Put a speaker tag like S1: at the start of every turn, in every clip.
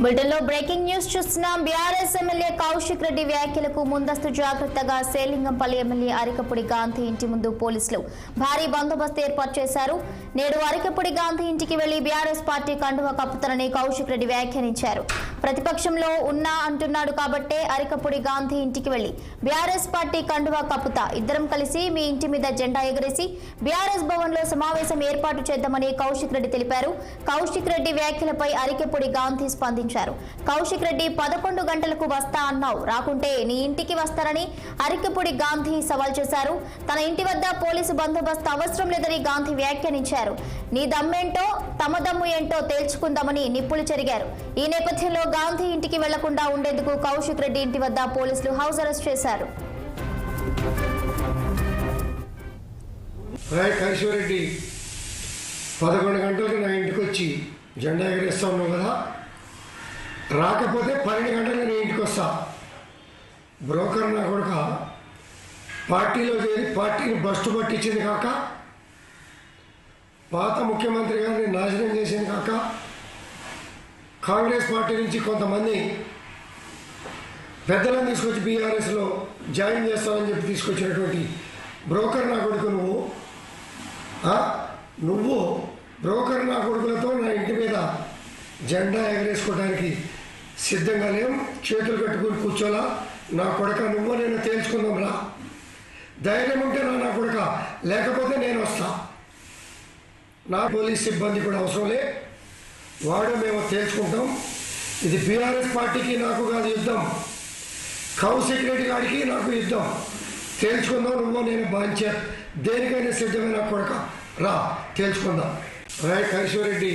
S1: బులెటిన్లో breaking news చూస్తున్నాం. BRS MLA Kaushik Reddy వ్యాఖ్యలకు ముందస్తు జాగ్రత్తగా సేలింగంపల్లి ఎమ్మెల్యే అరికపుడి గాంధీ ఇంటి ముందు పోలీసులు భారీ బందోబస్తు ఏర్పాటు చేశారు. నేడు అరికపుడి గాంధీ ఇంటికి వెళ్లి బీఆర్ఎస్ పార్టీ కండువా కప్పుతారని కౌశిక్ రెడ్డి వ్యాఖ్యానించారు. ప్రతిపక్షంలో ఉన్నా అంటున్నాడు కాబట్టే అరికపుడి గాంధీ ఇంటికి వెళ్లి బీఆర్ఎస్ పార్టీ కండువా కప్పుతా, ఇద్దరం కలిసి మీ ఇంటి మీద జెండా ఎగరేసి బీఆర్ఎస్ భవన్ లో సమావేశం ఏర్పాటు చేద్దామని కౌశిక్ రెడ్డి తెలిపారు. కౌశిక్ రెడ్డి వ్యాఖ్యలపై అరికపుడి గాంధీ స్పందించారు. కౌశిక్ రెడ్డి 11 గంటలకు వస్తా అన్నావు, రాకుంటే నీ ఇంటికి వస్తారని అరికపుడి గాంధీ సవాల్ చేశారు. తన ఇంటి వద్ద పోలీసు బందోబస్తు అవసరం లేదని గాంధీ వ్యాఖ్యానించారు. నీ దమ్మేంటో తమ దమ్ము ఏంటో తేల్చుకుందామని నిప్పులు చెరిగారు. ఈ నేపథ్యంలో గాంధీ ఇంటికి వెళ్లకుండా ఉండేందుకు కౌశిక్ రెడ్డి ఇంటి వద్ద పోలీసులు హౌస్ అరెస్ట్ చేశారు.
S2: రెడ్డి 11 గంటలకు నా ఇంటికి వచ్చి జెండా ఎగరేస్తా ఉన్నావు కదా, రాకపోతే 12 గంటలకు నీ ఇంటికి వస్తా. బ్రోకర్ నా కొడుక పార్టీలో చేరి పార్టీని బస్టు పట్టించింది కాక, పాత ముఖ్యమంత్రి గారిని నాశనం చేసింది కాక, కాంగ్రెస్ పార్టీ నుంచి కొంతమంది పెద్దలను తీసుకొచ్చి బీఆర్ఎస్లో జాయిన్ చేస్తామని చెప్పి తీసుకొచ్చినటువంటి బ్రోకర్ నా కొడుకు నువ్వు బ్రోకర్ నా కొడుకులతో నా ఇంటి మీద జెండా ఎగరేసుకోవడానికి సిద్ధంగా లేవు. చేతులు కట్టుకుని కూర్చోలా. నా కొడుక నువ్వు నేను తేల్చుకుందాంరా. ధైర్యం ఉంటే నా కొడుక, లేకపోతే నేను వస్తా. నా పోలీస్ సిబ్బంది కూడా అవసరం లే, వాడు మేము తేల్చుకుంటాం. ఇది బీఆర్ఎస్ పార్టీకి నాకు కాదు యుద్ధం, కౌశిక్ రెడ్డి గారికి నాకు యుద్ధం. తేల్చుకుందాం, నువ్వు నేను బాంచ దేనికైనా సిద్ధమైన కొడుక, రా తేల్చుకుందాం. రెడ్డి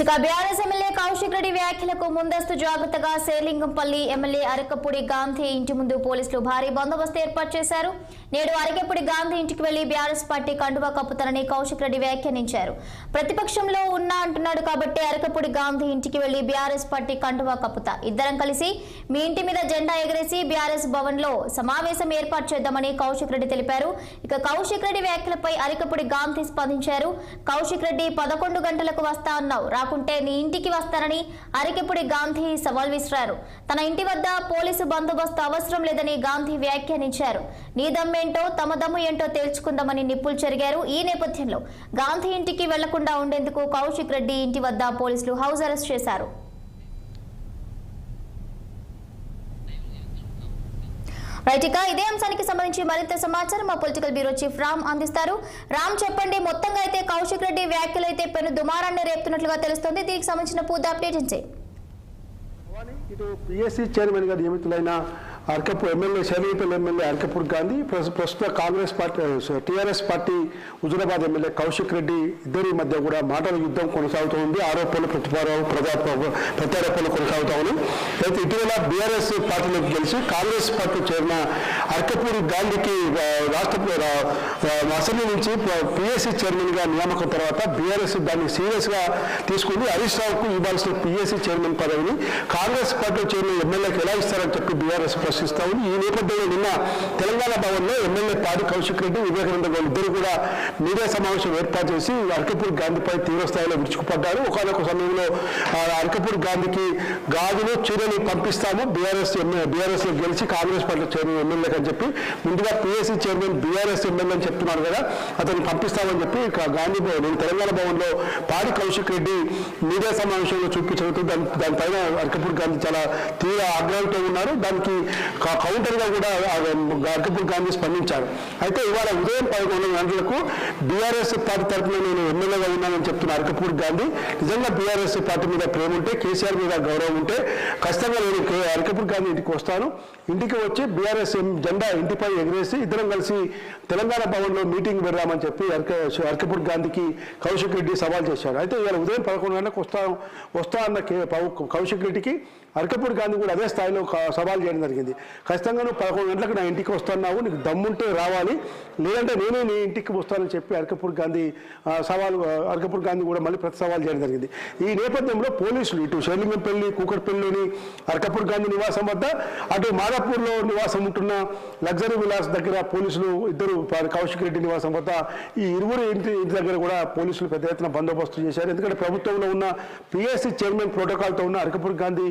S1: ఇక బీఆర్ఎస్ ఎమ్మెల్యే కౌశిక్ రెడ్డి వ్యాఖ్యలకు ముందస్తు జాగ్రత్తగా సేలింగంపల్లి ఎమ్మెల్యే అరికపుడి గాంధీ ఇంటి ముందు పోలీసులు భారీ బందోబస్తు ఏర్పాటు చేశారు. నేడు అరికపుడి గాంధీ ఇంటికి వెళ్లి బీఆర్ఎస్ పార్టీ కండువా కప్పుతారని కౌశిక్ రెడ్డి వ్యాఖ్యానించారు. ప్రతిపక్షంలో ఉన్నా అంటున్నాడు కాబట్టి అరికపుడి గాంధీ ఇంటికి వెళ్లి బీఆర్ఎస్ పార్టీ కండువా కప్పుతా, ఇద్దరం కలిసి మీ ఇంటి మీద జెండా ఎగరేసి బీఆర్ఎస్ భవన్ లో సమావేశం ఏర్పాటు చేద్దామని కౌశిక్ రెడ్డి తెలిపారు. ఇక కౌశిక్ రెడ్డి వ్యాఖ్యలపై అరికపుడి గాంధీ స్పందించారు. కౌశిక్ రెడ్డి 11 గంటలకు వస్తా అన్నావు, రాకుంటే నీ ఇంటికి వస్తారని అరికపుడి గాంధీ సవాల్ విసిరారు. తన ఇంటి వద్ద పోలీసు బందోబస్తు అవసరం లేదని గాంధీ వ్యాఖ్యానించారు. నీ దమ్మేంటో తమ దమ్ము ఏంటో తేల్చుకుందామని నిప్పులు చెరిగారు. ఈ నేపథ్యంలో గాంధీ ఇంటికి వెళ్లకుండా ఉండేందుకు కౌశిక్ రెడ్డి ఇంటి వద్ద పోలీసులు హౌస్ అరెస్ట్ చేశారు. రైట్గా ఇదే అంశానికి సంబంధించి మరింత సమాచారం మా పొలిటికల్ బ్యూరో చీఫ్ రామ్ అందిస్తారు. రామ్, చెప్పండి. మొత్తంగా అయితే కౌశిక్ రెడ్డి వ్యాఖ్యలు అయితే పెను దుమారాన్ని రేపుతున్నట్లుగా తెలుస్తోంది. దీనికి సంబంధించిన పూర్తి అప్డేట్ ఇచ్చే
S3: ఇటు పిఎస్సి చైర్మన్ గా నియమితులైన ఎమ్మెల్యే షరీఫల్ ఎమ్మెల్యే అరికపుడి గాంధీ, ప్రస్తుత Congress party TRS party Huzurabad MLA Kaushik Reddy ఇద్దరి మధ్య కూడా మాటల యుద్ధం కొనసాగుతూ ఉంది. ఆరోపణలు ప్రత్యారోపణలు కొనసాగుతూ ఉన్నాయి. అయితే ఇటీవల బీఆర్ఎస్ పార్టీలోకి గెలిచి కాంగ్రెస్ పార్టీ చేరిన అరికపుడి గాంధీకి రాష్ట్ర అసెంబ్లీ నుంచి పిఎస్సి చైర్మన్ గా నియామకం తర్వాత బీఆర్ఎస్ దాన్ని సీరియస్ గా తీసుకుని హరీష్ రావుకు ఇవ్వాల్సిన పిఎస్సి చైర్మన్ పదవిని కాంగ్రెస్ పార్టీలో చేరిన ఎమ్మెల్యేకి ఎలా ఇస్తారని చెప్పి బీఆర్ఎస్ ప్రశ్నిస్తా ఉంది. ఈ నేపథ్యంలో నిన్న తెలంగాణ భవన్లో ఎమ్మెల్యే పాడి కౌశిక్ రెడ్డి, వివేకానంద గౌడ్ ఇద్దరు కూడా మీడియా సమావేశం ఏర్పాటు చేసి అరికపుడి గాంధీపై తీవ్రస్థాయిలో విరుచుకుపడ్డారు. ఒకనొక సమయంలో అరికపుడి గాంధీకి గాజులు చీరలు పంపిస్తాము బీఆర్ఎస్ లో గెలిచి కాంగ్రెస్ పార్టీలో చేరిన ఎమ్మెల్యేకి అని చెప్పి ముందుగా పిఎస్సి చైర్మన్ బీఆర్ఎస్ ఎమ్మెల్యే అని చెప్తున్నారు కదా, అతన్ని పంపిస్తామని చెప్పి గాంధీ నేను తెలంగాణ భవన్లో పాడి కౌశిక్ రెడ్డి మీడియా సమావేశంలో చూపించడంతో దానిపైన అరికపుడి గాంధీ చాలా తీవ్ర ఆగ్రహంతో ఉన్నారు. దానికి కౌంటర్గా కూడా అరికపుడి గాంధీ స్పందించారు. అయితే ఇవాళ ఉదయం 11 గంటలకు బీఆర్ఎస్ పార్టీ తరఫున నేను ఎమ్మెల్యేగా ఉన్నానని చెప్తున్న అరికపుడి గాంధీ, నిజంగా బీఆర్ఎస్ పార్టీ మీద ప్రేమ ఉంటే, కేసీఆర్ మీద గౌరవం ఉంటే ఖచ్చితంగా నేను అరికపుడి గాంధీ ఇంటికి వస్తాను. ఇంటికి వచ్చి బీఆర్ఎస్ జెండా ఇంటిపై ఎగిరేసి ఇద్దరం కలిసి తెలంగాణ భవన్లో మీటింగ్ పెడదామని చెప్పి అరికపుడి గాంధీకి కౌశిక్ రెడ్డి సవాల్ చేశారు. అయితే ఇవాళ ఉదయం 11 గంటలకు వస్తా అన్న కౌశిక్ రెడ్డికి అరకపూడి గాంధీ కూడా అదే స్థాయిలో సవాల్ చేయడం జరిగింది. ఖచ్చితంగా నువ్వు 11 గంటలకు నా ఇంటికి వస్తున్నావు, నీకు దమ్ముంటే రావాలి, లేదంటే నేనే నీ ఇంటికి వస్తానని చెప్పి అరకపూడి గాంధీ కూడా మళ్ళీ ప్రతి సవాల్ చేయడం జరిగింది. ఈ నేపథ్యంలో పోలీసులు ఇటు షేర్లింగంపల్లి, కూకట్పల్లిలోని అరకపూడి గాంధీ నివాసం వద్ద, అటు మాదాపూర్లో నివాసం ఉంటున్న లగ్జరీ విలాస్ దగ్గర పోలీసులు ఇద్దరు కౌశిక్ రెడ్డి నివాసం వద్ద ఈ ఇరువురు ఇంటి దగ్గర కూడా పోలీసులు పెద్ద ఎత్తున బందోబస్తు చేశారు. ఎందుకంటే ప్రభుత్వంలో ఉన్న పిఎస్సి చైర్మన్ ప్రోటోకాల్తో ఉన్న అరకపూడి గాంధీ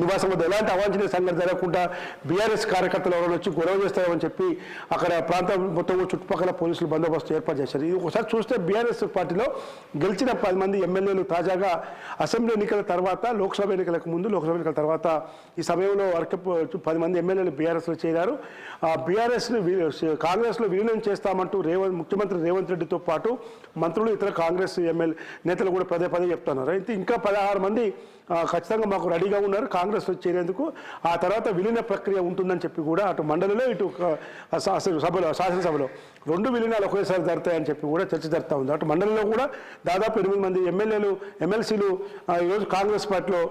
S3: నివాసం వద్ద ఎలాంటి అవాంఛనీయ సంఘటన జరగకుండా బీఆర్ఎస్ కార్యకర్తలు ఎవరైనా వచ్చి గొడవ చేస్తారని చెప్పి అక్కడ ప్రాంతం మొత్తం చుట్టుపక్కల పోలీసులు బందోబస్తు ఏర్పాటు చేశారు. ఇది ఒకసారి చూస్తే బీఆర్ఎస్ పార్టీలో గెలిచిన 10 మంది ఎమ్మెల్యేలు తాజాగా అసెంబ్లీ ఎన్నికల తర్వాత, లోక్సభ ఎన్నికలకు ముందు, లోక్సభ ఎన్నికల తర్వాత ఈ సమయంలో 10 మంది ఎమ్మెల్యేలు బీఆర్ఎస్లో చేరారు. బీఆర్ఎస్ను కాంగ్రెస్లో విలీనం చేస్తామంటూ ముఖ్యమంత్రి రేవంత్ రెడ్డితో పాటు మంత్రులు, ఇతర కాంగ్రెస్ ఎమ్మెల్యే నేతలు కూడా పదే చెప్తున్నారు. అయితే ఇంకా 16 మంది ఖచ్చితంగా మాకు రెడీగా ఉన్నారు కాంగ్రెస్లో చేరేందుకు. ఆ తర్వాత విలీన ప్రక్రియ ఉంటుందని చెప్పి కూడా అటు మండలిలో, ఇటు శాసనసభలో 2 విలీనాలు ఒకేసారి జరుగుతాయని చెప్పి కూడా చర్చ జరుగుతూ ఉంది. అటు మండలిలో కూడా దాదాపు 8 మంది ఎమ్మెల్సీలు ఈరోజు కాంగ్రెస్ పార్టీలో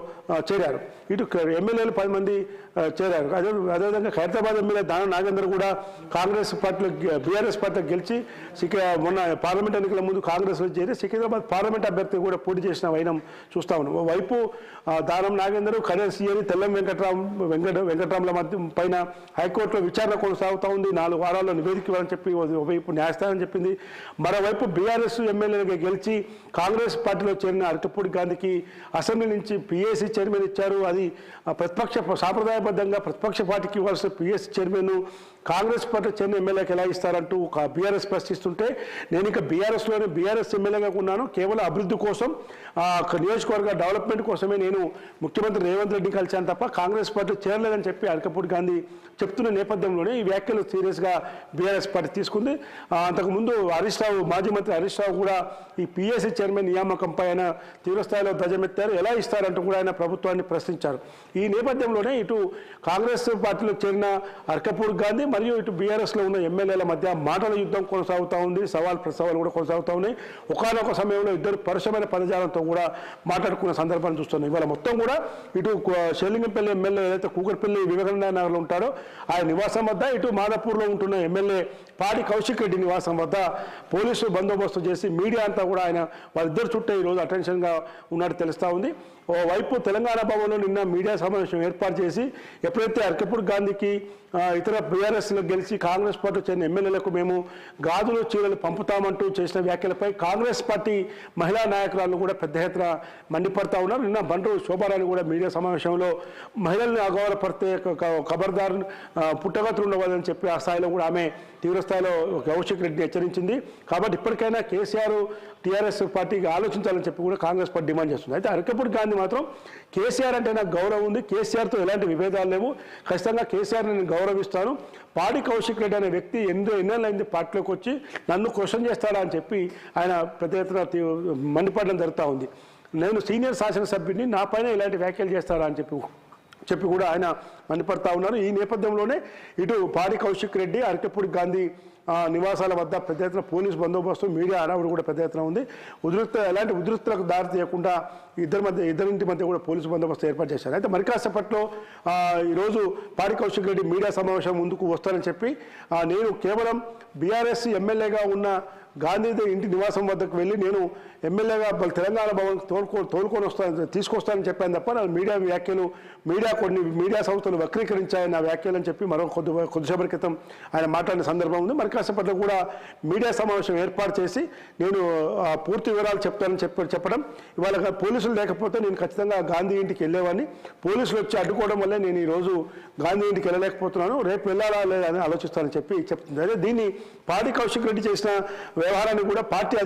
S3: చేరారు. ఇటు ఎమ్మెల్యేలు 10 మంది చేరారు. అదేవిధంగా ఖైరతాబాద్ ఎమ్మెల్యే దానం నాగేందర్ కూడా కాంగ్రెస్ పార్టీలో, బీఆర్ఎస్ పార్టీలో గెలిచి మొన్న పార్లమెంట్ ఎన్నికల ముందు కాంగ్రెస్లో చేరి సికింద్రాబాద్ పార్లమెంట్ అభ్యర్థి కూడా పోటీ చేసిన వైనం చూస్తా ఉన్నాం. వైపు దానం నాగేందర్, కరేసియని, తెల్లం వెంకటరాముల మధ్య పైన హైకోర్టులో విచారణ కొనసాగుతూ ఉంది. 4 వారాల్లో నివేదిక ఇవ్వాలని చెప్పి ఒకవైపు న్యాయస్థానం చెప్పింది. మరోవైపు బీఆర్ఎస్ ఎమ్మెల్యేలుగా గెలిచి కాంగ్రెస్ పార్టీలో చేరిన అరకపూడి గాంధీకి అసెంబ్లీ నుంచి పిఎస్సి చైర్మన్ ఇచ్చారు. అది సాంప్రదాయబద్ధంగా ప్రతిపక్ష పార్టీకి ఇవ్వాల్సిన పిఎస్సి చైర్మన్ కాంగ్రెస్ పార్టీ చెందిన ఎమ్మెల్యేకి ఎలా ఇస్తారంటూ ఒక బీఆర్ఎస్ ప్రశ్నిస్తుంటే, నేను ఇంకా బీఆర్ఎస్ ఎమ్మెల్యేగా ఉన్నాను, కేవలం అభివృద్ధి కోసం, నియోజకవర్గ డెవలప్మెంట్ కోసమే నేను ముఖ్యమంత్రి రేవంత్ రెడ్డిని కలిశాను తప్ప కాంగ్రెస్ పార్టీ చేరలేదని చెప్పి అరకపూడి గాంధీ చెప్తున్న నేపథ్యంలోనే ఈ వ్యాఖ్యలు సీరియస్గా బీఆర్ఎస్ పార్టీ తీసుకుంది. అంతకుముందు మాజీ మంత్రి హరీష్ రావు కూడా ఈ పిఎస్సి చైర్మన్ నియామకంపై ఆయన తీవ్రస్థాయిలో ధ్వజమెత్తారు. ఎలా ఇస్తారంటూ కూడా ఆయన ప్రభుత్వాన్ని ప్రశ్నించారు. ఈ నేపథ్యంలోనే ఇటు కాంగ్రెస్ పార్టీలో చేరిన అరకపూడి గాంధీ మరియు ఇటు బీఆర్ఎస్లో ఉన్న ఎమ్మెల్యేల మధ్య మాటల యుద్ధం కొనసాగుతూ ఉంది. ప్రసవాలు కూడా కొనసాగుతూ ఉన్నాయి. ఒకానొక సమయంలో ఇద్దరు పరుషమైన పదజాలంతో కూడా మాట్లాడుకున్న సందర్భాన్ని చూస్తున్నాం. ఇవాళ మొత్తం కూడా ఇటు షేర్లింగంపల్లి ఎమ్మెల్యే ఏదైతే కూకట్పల్లి వివేకానంద నగర్లో ఉంటారో ఆయన నివాసం వద్ద, ఇటు మాదాపూర్లో ఉంటున్న ఎమ్మెల్యే పాడి కౌశిక్ రెడ్డి నివాసం వద్ద పోలీసులు బందోబస్తు చేసి మీడియా అంతా కూడా వాళ్ళిద్దరు చుట్టే ఈరోజు అటెన్షన్గా ఉన్నట్టు తెలుస్తూ ఉంది. ఓవైపు తెలంగాణ భవన్లో నిన్న మీడియా సమావేశం ఏర్పాటు చేసి ఎప్పుడైతే అరకపూడి గాంధీకి ఇతర బీఆర్ఎస్లో గెలిచి కాంగ్రెస్ పార్టీ చెందిన ఎమ్మెల్యేలకు మేము గాజులు, చీరలు పంపుతామంటూ చేసిన వ్యాఖ్యలపై కాంగ్రెస్ పార్టీ మహిళా నాయకురాలు కూడా పెద్ద ఎత్తున మండిపడతా ఉన్నారు. నిన్న బండ్రు శోభారాణి కూడా మీడియా సమావేశంలో మహిళల్ని అగౌరవపడితే ఖబర్దార్ పుట్టగతులు ఉండవాలని చెప్పి ఆ స్థాయిలో కూడా ఆమె తీవ్రస్థాయిలో కౌశిక్ రెడ్డి హెచ్చరించింది. కాబట్టి ఇప్పటికైనా కేసీఆర్, టీఆర్ఎస్ పార్టీకి ఆలోచించాలని చెప్పి కూడా కాంగ్రెస్ పార్టీ డిమాండ్ చేస్తుంది. అయితే అరకపూడి గాంధీ మాత్రం కేసీఆర్ అంటే నాకు గౌరవం ఉంది, కేసీఆర్తో ఎలాంటి విభేదాలు లేవు, ఖచ్చితంగా కేసీఆర్ నేను గౌరవిస్తాను, పాడి కౌశిక్ రెడ్డి అనే వ్యక్తి ఎన్నేళ్ళైంది పార్టీలోకి వచ్చి నన్ను క్వశ్చన్ చేస్తాడా అని చెప్పి ఆయన పెద్ద ఎత్తున మండిపడడం జరుగుతూ ఉంది. నేను సీనియర్ శాసనసభ్యుడిని, నా పైన ఇలాంటి వ్యాఖ్యలు చేస్తారా అని చెప్పి కూడా ఆయన మండిపడతా ఉన్నారు. ఈ నేపథ్యంలోనే ఇటు పాడి కౌశిక్ రెడ్డి, అరకపూడి గాంధీ నివాసాల వద్ద పెద్ద ఎత్తున పోలీసు బందోబస్తు, మీడియా హడావుడి కూడా పెద్ద ఎత్తున ఉంది. ఎలాంటి ఉద్రిక్తలకు దారి తీయకుండా ఇద్దరింటి మధ్య కూడా పోలీసు బందోబస్తు ఏర్పాటు చేశారు. అయితే మరి కాసేపట్లో ఈరోజు పాడి కౌశిక్ రెడ్డి మీడియా సమావేశం ముందుకు వస్తారని చెప్పి, నేను కేవలం బీఆర్ఎస్ ఎమ్మెల్యేగా ఉన్న గాంధీ ఇంటి నివాసం వద్దకు వెళ్ళి నేను ఎమ్మెల్యేగా తెలంగాణ భవన్ తీసుకొస్తానని చెప్పాను తప్ప నా కొన్ని మీడియా సంస్థలు వక్రీకరించాయని నా వ్యాఖ్యలని చెప్పి మరో కొద్దిసేపటి క్రితం ఆయన మాట్లాడిన సందర్భం ఉంది. మరి కాసేపట్లో కూడా మీడియా సమావేశం ఏర్పాటు చేసి నేను పూర్తి వివరాలు చెప్తానని చెప్పడం, ఇవాళ పోలీసులు లేకపోతే నేను ఖచ్చితంగా గాంధీ ఇంటికి వెళ్ళేవాడిని, పోలీసులు వచ్చి అడ్డుకోవడం వల్లే నేను ఈరోజు గాంధీ ఇంటికి వెళ్ళలేకపోతున్నాను, రేపు వెళ్ళాలా లేదని ఆలోచిస్తానని చెప్తుంది. అదే దీన్ని పాడి కౌశిక్ రెడ్డి చేసిన వ్యవహారాన్ని కూడా పార్టీ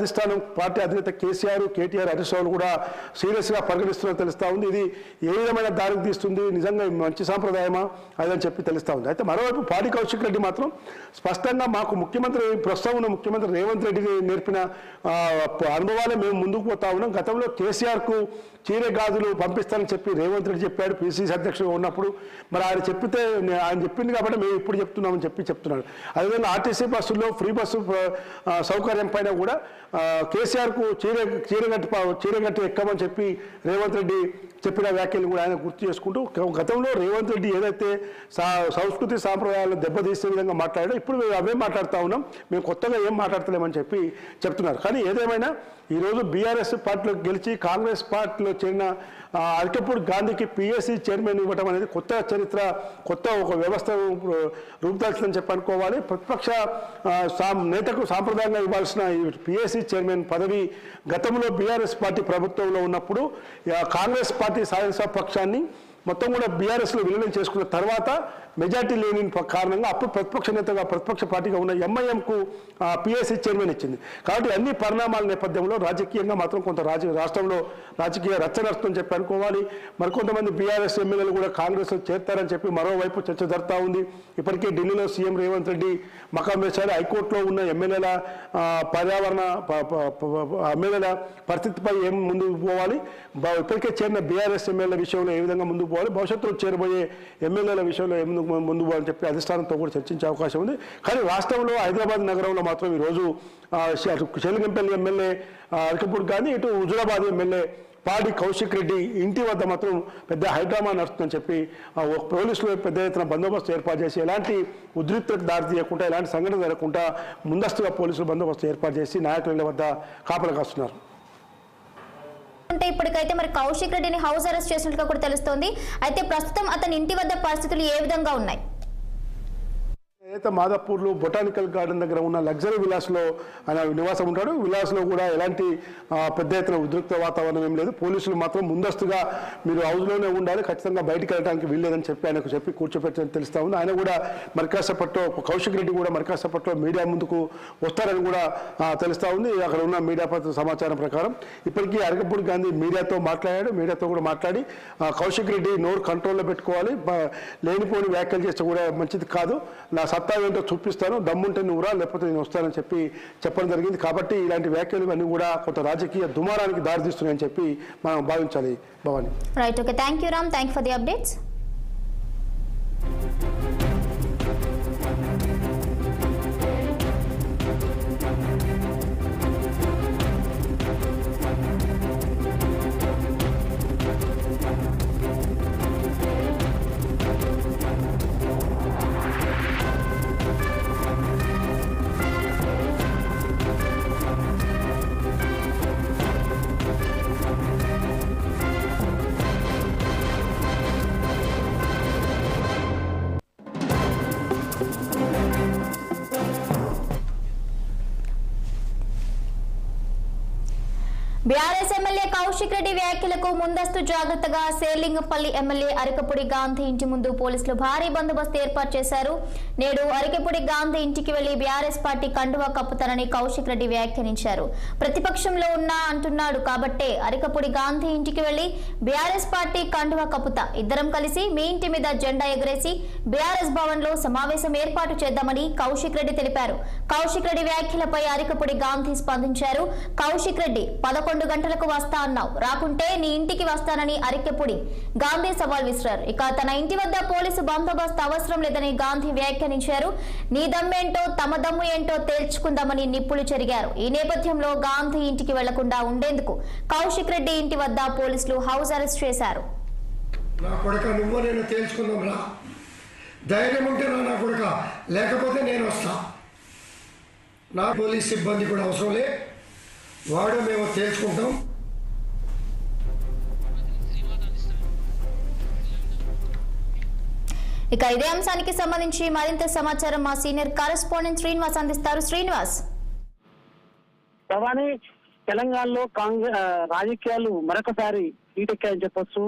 S3: అధినేత కేసీఆర్, కేటీఆర్, హరీష్ రావు కూడా సీరియస్గా పరిగణిస్తున్నట్టు తెలుస్తూ ఉంది. ఇది ఏ విధమైన దారికి తీస్తుంది, నిజంగా మంచి సాంప్రదాయమా అదని చెప్పి తెలుస్తూ ఉంది. అయితే మరోవైపు పాడి కౌశిక్ రెడ్డి మాత్రం స్పష్టంగా మాకు ప్రస్తుతం ఉన్న ముఖ్యమంత్రి రేవంత్ రెడ్డికి నేర్పిన అనుభవాలే మేము ముందుకు పోతా ఉన్నాం. గతంలో కేసీఆర్కు చీర గాజులు పంపిస్తానని చెప్పి రేవంత్ రెడ్డి చెప్పాడు పిసిసి అధ్యక్షుడు ఉన్నప్పుడు. మరి ఆయన చెప్పింది కాబట్టి మేము ఇప్పుడు చెప్తున్నామని చెప్తున్నాడు. అదేవిధంగా ఆర్టీసీ బస్సుల్లో ఫ్రీ బస్సు సౌకర్యం పైన కూడా కేసీఆర్కు చీరగట్టి ఎక్కమని చెప్పి రేవంత్ రెడ్డి చెప్పిన వ్యాఖ్యలు కూడా ఆయన గుర్తు చేసుకుంటూ గతంలో రేవంత్ రెడ్డి ఏదైతే సంస్కృతి సాంప్రదాయాలను దెబ్బతీసే విధంగా మాట్లాడాడో ఇప్పుడు అవే మాట్లాడుతూ ఉన్నాం, మేము కొత్తగా ఏం మాట్లాడతలేమని చెప్పి చెప్తున్నారు. కానీ ఏదేమైనా ఈరోజు బీఆర్ఎస్ పార్టీలో గెలిచి కాంగ్రెస్ పార్టీలో చేరిన అరకపూడి గాంధీకి పిఎస్సి చైర్మన్ ఇవ్వడం అనేది కొత్త చరిత్ర, కొత్త ఒక వ్యవస్థ రూపుదాల్చిందని చెప్పి అనుకోవాలి. ప్రతిపక్ష నేతకు సాంప్రదాయంగా ఇవ్వాల్సిన ఈ పిఎస్సి చైర్మన్ పదవి గతంలో బీఆర్ఎస్ పార్టీ ప్రభుత్వంలో ఉన్నప్పుడు కాంగ్రెస్ పార్టీ సాధించే పక్షాన్ని మొత్తం కూడా బీఆర్ఎస్లో విలీనం చేసుకున్న తర్వాత మెజార్టీ లేని కారణంగా అప్పుడు ప్రతిపక్ష నేతగా ప్రతిపక్ష పార్టీగా ఉన్న ఎంఐఎంకు పిఎస్సి చైర్మన్ ఇచ్చింది. కాబట్టి అన్ని పరిణామాల నేపథ్యంలో రాజకీయంగా మాత్రం కొంత రాష్ట్రంలో రాజకీయ రచ్చ నడుస్తుందని చెప్పి అనుకోవాలి. మరికొంతమంది బీఆర్ఎస్ ఎమ్మెల్యేలు కూడా కాంగ్రెస్లో చేరుతారని చెప్పి మరోవైపు చర్చ జరుగుతూ ఉంది. ఇప్పటికే ఢిల్లీలో సీఎం రేవంత్ రెడ్డి మకాం వేశారు. హైకోర్టులో ఉన్న ఎమ్మెల్యేల పర్యావరణ ఎమ్మెల్యేల పరిస్థితిపై ఏం ముందుకు పోవాలి, ఇప్పటికే చేరిన బీఆర్ఎస్ ఎమ్మెల్యేల విషయంలో ఏ విధంగా ముందుకు పోవాలి, భవిష్యత్తులో చేరబోయే ఎమ్మెల్యేల విషయంలో ఏ ముందు పోవాలని చెప్పి అధిష్టానంతో కూడా చర్చించే అవకాశం ఉంది. కానీ రాష్ట్రంలో హైదరాబాద్ నగరంలో మాత్రం ఈరోజు షేలింగంపల్లి ఎమ్మెల్యే అరకపూడి గాంధీ, ఇటు హుజురాబాద్ ఎమ్మెల్యే పాడి కౌశిక్ రెడ్డి ఇంటి వద్ద మాత్రం పెద్ద హైడ్రామా నడుస్తుందని చెప్పి పోలీసులు పెద్ద ఎత్తున బందోబస్తు ఏర్పాటు చేసి ఎలాంటి ఉద్రిక్తతకు దారి తీయకుండా ఎలాంటి సంఘటన జరగకుండా ముందస్తుగా పోలీసులు బందోబస్తు ఏర్పాటు చేసి నాయకుల వద్ద కాపలా కాస్తున్నారు.
S1: అంటే ఇప్పటికైతే మరి కౌశిక్ రెడ్డిని హౌస్ అరెస్ట్ చేసినట్టుగా కూడా తెలుస్తోంది. అయితే ప్రస్తుతం అతని ఇంటి వద్ద పరిస్థితులు ఏ విధంగా ఉన్నాయి?
S3: ఏదైతే మాదాపూర్లో బొటానికల్ గార్డెన్ దగ్గర ఉన్న లగ్జరీ విలాస్లో ఆయన నివాసం ఉంటాడు. విలాస్లో కూడా ఎలాంటి పెద్ద ఎత్తున ఉద్రిక్త వాతావరణం ఏం లేదు. పోలీసులు మాత్రం ముందస్తుగా మీరు హౌస్లోనే ఉండాలి, ఖచ్చితంగా బయటికి వెళ్ళడానికి వీల్లేదని చెప్పి ఆయనకు చెప్పి కూర్చోపెట్టని తెలుస్తూ ఉంది. ఆయన కూడా మరికాసేపట్లో కౌశిక్ రెడ్డి కూడా మరికాసేపట్లో మీడియా ముందుకు వస్తారని కూడా తెలుస్తూ ఉంది. అక్కడ ఉన్న మీడియా సమాచారం ప్రకారం ఇప్పటికీ అరకపూడి గాంధీ మీడియాతో మాట్లాడాడు. మీడియాతో కూడా మాట్లాడి కౌశిక్ రెడ్డి నోరు కంట్రోల్లో పెట్టుకోవాలి, లేనిపోని వ్యాఖ్యలు చేస్తే కూడా మంచిది కాదు, నా సత్తా ఏంటో చూపిస్తాను, దమ్ముంటే నువ్వు రా, లేకపోతే నేను వస్తానని చెప్పి చెప్పడం జరిగింది. కాబట్టి ఇలాంటి వ్యాఖ్యలు అన్నీ కూడా కొంత రాజకీయ దుమారానికి దారితీస్తున్నాయని చెప్పి మనం భావించాలి. Bhavani.
S1: Right, okay, thank you Ram, thank for the updates. BRS MLA Kaushik Reddy వ్యాఖ్యలకు ముందస్తు జాగ్రత్తగా శేర్లింగంపల్లి ఎమ్మెల్యే అరకపూడి గాంధీ ఇంటి ముందు పోలీసులు భారీ బందోబస్తు ఏర్పాటు చేశారు. నేడు అరకపూడి గాంధీ ఇంటికి వెళ్లి బీఆర్ఎస్ పార్టీ కండువా కప్పుతానని కౌశిక్ రెడ్డి వ్యాఖ్యానించారు. ప్రతిపక్షంలో ఉన్నా అంటున్నాడు కాబట్టే అరకపూడి గాంధీ ఇంటికి వెళ్లి బీఆర్ఎస్ పార్టీ కండువా కప్పుతా, ఇద్దరం కలిసి మీ ఇంటి మీద జెండా ఎగరేసి బీఆర్ఎస్ భవన్ లో సమావేశం ఏర్పాటు చేద్దామని కౌశిక్ రెడ్డి తెలిపారు. కౌశిక్ రెడ్డి వ్యాఖ్యలపై అరకపూడి గాంధీ స్పందించారు. కౌశిక్ రెడ్డి 11 గంటలకు వస్తా అన్నావు, రాకుంటే నీ ఇంటికి వస్తానని అరకపూడి గాంధీ సవాల్ విసిరారు. ఇక తన ఇంటి వద్ద పోలీసు బందోబస్తు అవసరం లేదని గాంధీ వ్యాఖ్యానించారు. నీ దమ్మేంటో తమ దమ్ము ఏంటో తేల్చుకుందామని నిప్పులు చెరిగారు. ఈ నేపథ్యంలో గాంధీ ఇంటికి వెళ్లకుండా ఉండేందుకు కౌశిక్ రెడ్డి ఇంటి వద్ద పోలీసులు హౌస్ అరెస్ట్ చేశారు.
S2: నా కొడుక నువ్వు నేను తేల్చుకుందాం రా, ధైర్యం ఉంటే నా కొడుక, లేకపోతే నేను వస్తా. నా పోలీస్ సిబ్బంది కూడా అవసరం లే, వాడు మేము తేల్చుకుంటాం.
S1: ఇక ఇదే అంశానికి సంబంధించి మరింత సమాచారం మా సీనియర్ కరెస్పాండెంట్ శ్రీనివాస్ అందిస్తారు. శ్రీనివాస్.
S4: భవాని, తెలంగాణలో కాంగ్రెస్ రాజకీయాలు మరొకసారి హీటెక్కాయని చెప్పొచ్చు.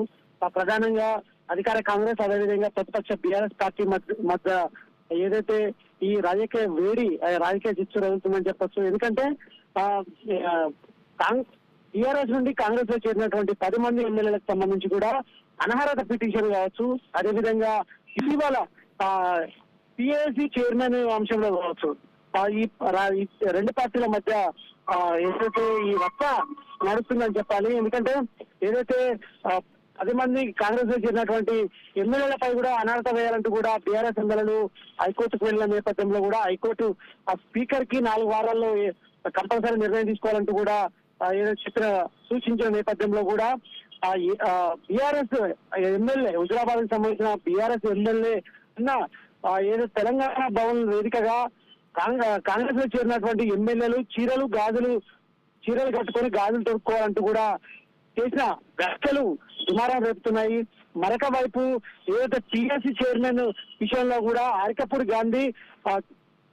S4: ప్రధానంగా అధికార కాంగ్రెస్ అదేవిధంగా ప్రతిపక్ష బీఆర్ఎస్ పార్టీ మధ్య ఏదైతే ఈ రాజకీయ వేడి రాజకీయ చిచ్చు జరుగుతుందని చెప్పొచ్చు. ఎందుకంటే టీఆర్ఎస్ నుండి కాంగ్రెస్ లో చేరినటువంటి 10 మంది ఎమ్మెల్యేలకు సంబంధించి కూడా అనర్హత పిటిషన్ కావచ్చు, అదేవిధంగా ఇటీవల పిఎస్సి చైర్మన్ అంశంలో కావచ్చు, ఈ 2 పార్టీల మధ్య ఏదైతే ఈ రచ్చ నడుస్తుందని చెప్పాలి. ఎందుకంటే ఏదైతే 10 మంది కాంగ్రెస్ లో చేరినటువంటి ఎమ్మెల్యేలపై కూడా అనర్హత వేయాలంటూ కూడా బీఆర్ఎస్ ఎమ్మెల్యేలు హైకోర్టుకు వెళ్లిన నేపథ్యంలో కూడా హైకోర్టు ఆ స్పీకర్ కి 4 వారాల్లో కంపల్సరీ నిర్ణయం తీసుకోవాలంటూ కూడా ఏదో సూచించిన నేపథ్యంలో కూడా బీఆర్ఎస్ ఎమ్మెల్యే, హుజురాబాద్ కి సంబంధించిన బీఆర్ఎస్ ఎమ్మెల్యే ఏదో తెలంగాణ భవన్ వేదికగా కాంగ్రెస్ లో చేరినటువంటి ఎమ్మెల్యేలు చీరలు కట్టుకొని గాజులు తొడుక్కోవాలంటూ కూడా చేసిన వ్యాఖ్యలు దుమారం రేపుతున్నాయి. మరొక వైపు ఏదైతే టీఎస్సీ చైర్మన్ విషయంలో కూడా అరికపూడి గాంధీ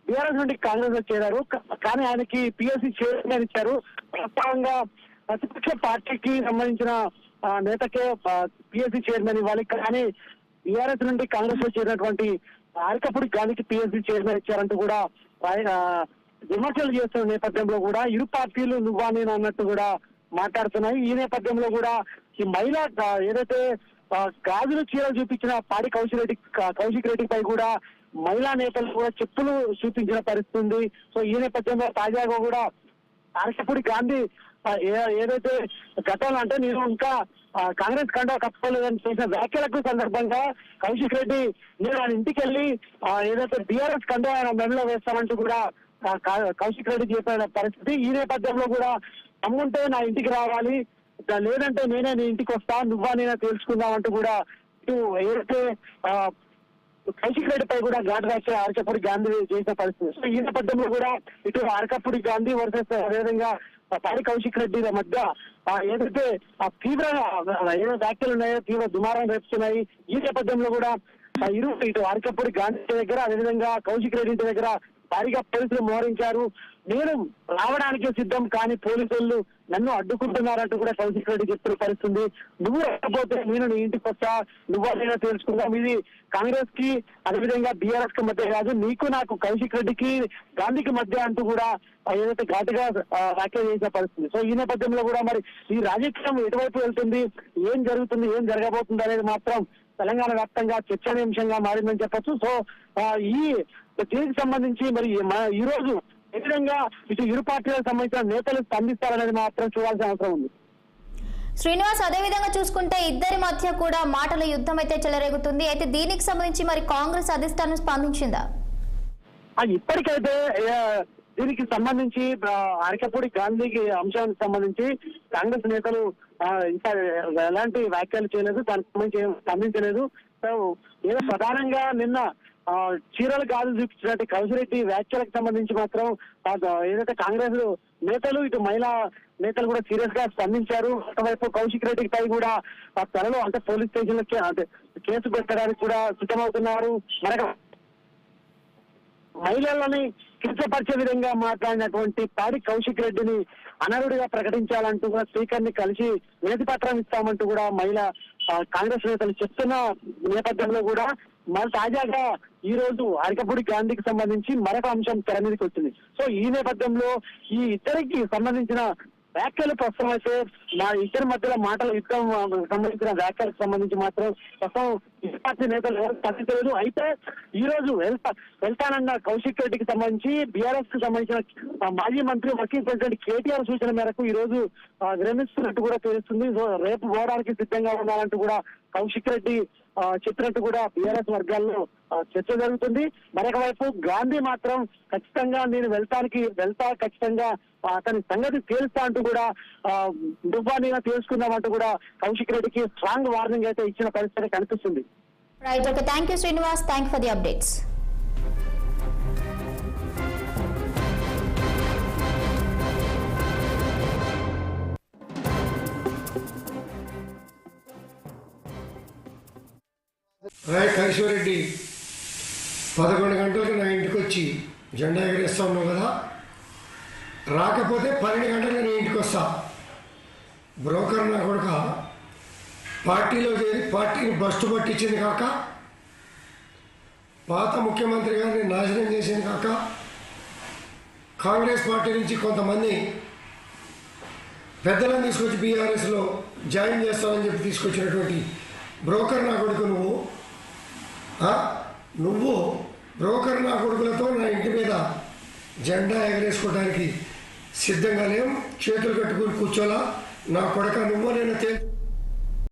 S4: బీఆర్ఎస్ నుండి కాంగ్రెస్ లో చేరారు, కానీ ఆయనకి పిఎస్సీ చైర్మన్ ఇచ్చారు. వాస్తవంగా ప్రతిపక్ష పార్టీకి సంబంధించిన నేతకే పిఎస్సీ చైర్మన్ ఇవ్వాలి, కానీ బీఆర్ఎస్ నుండి కాంగ్రెస్ లో చేరినటువంటి అరికపూడి గాంధీకి పిఎస్సీ చైర్మన్ ఇచ్చారంటూ కూడా విమర్శలు చేస్తున్న నేపథ్యంలో కూడా ఇరు పార్టీలు నువ్వా నేను అన్నట్టు కూడా మాట్లాడుతున్నాయి. ఈ నేపథ్యంలో కూడా ఈ మహిళా ఏదైతే గాజులు చీరలు చూపించిన పాడి కౌశిక్ రెడ్డి పై కూడా మహిళా నేతలు కూడా చెప్పులు చూపించిన పరిస్థితి ఉంది. సో ఈ నేపథ్యంలో తాజాగా కూడా అరికపూడి గాంధీ ఏదైతే గతంలో అంటే నేను ఇంకా కాంగ్రెస్ కండా కప్పుకోలేదని చేసిన వ్యాఖ్యలకు సందర్భంగా కౌశిక్ రెడ్డి నేను ఆయన ఇంటికి వెళ్ళి ఏదైతే బీఆర్ఎస్ కండా ఆయన మెడలో వేస్తానంటూ కూడా కౌశిక్ రెడ్డి చెప్పిన పరిస్థితి. ఈ నేపథ్యంలో కూడా అమ్ముంటే నా ఇంటికి రావాలి, లేదంటే నేనే నీ ఇంటికి వస్తా, నువ్వా నేనే తెలుసుకుందాం అంటూ కూడా ఇటు ఏదైతే కౌశిక్ రెడ్డిపై కూడా ఘాటు వ్యాఖ్య అరికపూడి గాంధీ చేసిన పరిస్థితి. సో ఈ నేపథ్యంలో కూడా ఇటు అరికపూడి గాంధీ వర్సెస్ అదేవిధంగా పాడి కౌశిక్ రెడ్డి మధ్య ఏదైతే తీవ్ర ఏదో వ్యాఖ్యలు ఉన్నాయో తీవ్ర దుమారం రేపుతున్నాయి. ఈ నేపథ్యంలో కూడా ఇటు అరికపూడి గాంధీ దగ్గర అదేవిధంగా కౌశిక్ రెడ్డి ఇంటి దగ్గర భారీగా పోలీసులు మోహరించారు. నేను రావడానికి సిద్ధం కానీ పోలీసులు నన్ను అడ్డుకుంటున్నారంటూ కూడా కౌశిక్ రెడ్డి చెప్తున్న పరిస్థితుంది. నువ్వు రాకపోతే నేను నీ ఇంటికి వస్తా, నువ్వైనా తెలుసుకుందాం. ఇది కాంగ్రెస్ కి అదేవిధంగా బీఆర్ఎస్ కి మధ్య కాదు, నీకు నాకు కౌశిక్ రెడ్డికి గాంధీకి మధ్య అంటూ కూడా ఏదైతే ఘాటుగా వ్యాఖ్య చేసిన పరిస్థితి. సో ఈ నేపథ్యంలో కూడా మరి ఈ రాజకీయం ఎటువైపు వెళ్తుంది, ఏం జరుగుతుంది, ఏం జరగబోతుంది అనేది మాత్రం తెలంగాణ వ్యాప్తంగా చర్చనీయాంశంగా మారిందని చెప్పొచ్చు. సో ఈ దీనికి సంబంధించి మరి ఈ రోజు ఏ విధంగా ఇటు ఇరు పార్టీలకు సంబంధించిన నేతలు స్పందిస్తారనేది మాత్రం చూడాల్సిన అవసరం ఉంది.
S1: శ్రీనివాస్, అదే విధంగా చూసుకుంటే ఇద్దరి మధ్య కూడా మాటల యుద్ధం అయితే చెలరేగుతుంది. అయితే దీనికి సంబంధించి మరి కాంగ్రెస్ అధిష్టానం స్పందించిందా?
S4: ఇప్పటికైతే దీనికి సంబంధించి అరికపూడి గాంధీకి అంశానికి సంబంధించి కాంగ్రెస్ నేతలు ఇంకా ఎలాంటి వ్యాఖ్యలు చేయలేదు, దానికి సంబంధించి స్పందించలేదు. సో ఏదో ప్రధానంగా నిన్న చీరలు గాజులు చూపించినట్టు కౌశిరెడ్డి వ్యాఖ్యలకు సంబంధించి మాత్రం ఏదైతే కాంగ్రెస్ నేతలు ఇటు మహిళా నేతలు కూడా సీరియస్ గా స్పందించారు. ఒకవైపు కౌశిక్ రెడ్డి పై కూడా త్వరలో అంటే పోలీస్ స్టేషన్ లో కేసు పెట్టడానికి కూడా సిద్ధమవుతున్నారు. మరొక మహిళలని కించపరిచే విధంగా మాట్లాడినటువంటి పాడి కౌశిక్ రెడ్డిని అనర్హుడిగా ప్రకటించాలంటూ కూడా స్పీకర్ ని కలిసి వినతి పత్రం ఇస్తామంటూ కూడా మహిళా కాంగ్రెస్ నేతలు చెప్తున్న నేపథ్యంలో కూడా మరి తాజాగా ఈ రోజు అరికపూడి గాంధీకి సంబంధించి మరొక అంశం తెర మీదకి వచ్చింది. సో ఈ నేపథ్యంలో ఈ ఇద్దరికి సంబంధించిన వ్యాఖ్యలు ప్రస్తుతం అయితే మా ఇద్దరి మధ్యలో మాటల యుద్ధం సంబంధించిన వ్యాఖ్యలకు సంబంధించి మాత్రం ప్రస్తుతం ఇరు పార్టీ నేతలు ఎవరు స్పందించలేదు. అయితే ఈ రోజు వెళ్తానన్న కౌశిక్ రెడ్డికి సంబంధించి బీఆర్ఎస్ కి సంబంధించిన మాజీ మంత్రి వర్కింగ్ ప్రెసిడెంట్ కేటీఆర్ సూచన మేరకు ఈ రోజు విరమిస్తున్నట్టు కూడా తెలుస్తుంది. సో రేపు పోవడానికి సిద్ధంగా ఉన్నారంటూ కూడా కౌశిక్ రెడ్డి చెప్పినట్టు కూడా బీఆర్ఎస్ వర్గాల్లో చర్చ జరుగుతుంది. మరొక వైపు గాంధీ మాత్రం ఖచ్చితంగా నేను వెళ్తా ఖచ్చితంగా అతని సంగతి తేల్స్తా అంటూ కూడా నువ్వా నేను తెలుసుకుందామంటూ కూడా కౌశిక్ రెడ్డికి స్ట్రాంగ్ వార్నింగ్ అయితే ఇచ్చిన పరిస్థితి కనిపిస్తుంది.
S1: Right, okay, thank you Srinivas, thank for the updates.
S2: కైశ్వరెడ్డి 11 గంటలకు నా ఇంటికి వచ్చి జెండా ఎగరేస్తా ఉన్నావు కదా, రాకపోతే 12 గంటలకు నీ ఇంటికి వస్తా. బ్రోకర్ నా కొడుక పార్టీలో చేరి పార్టీని బస్టు పట్టించింది కాక, పాత ముఖ్యమంత్రి గారిని నాశనం చేసింది కాక, కాంగ్రెస్ పార్టీ నుంచి కొంతమంది పెద్దలను తీసుకొచ్చి బీఆర్ఎస్లో జాయిన్ చేస్తామని చెప్పి తీసుకొచ్చినటువంటి బ్రోకర్ నా కొడుకు నువ్వు బ్రోకర్ నా కొడుకులతో నా ఇంటి మీద జెండా ఎగరేసుకోవడానికి సిద్ధంగా లేవు, చేతులు కట్టుకుని కూర్చోలా. నా కొడుక నువ్వు నేను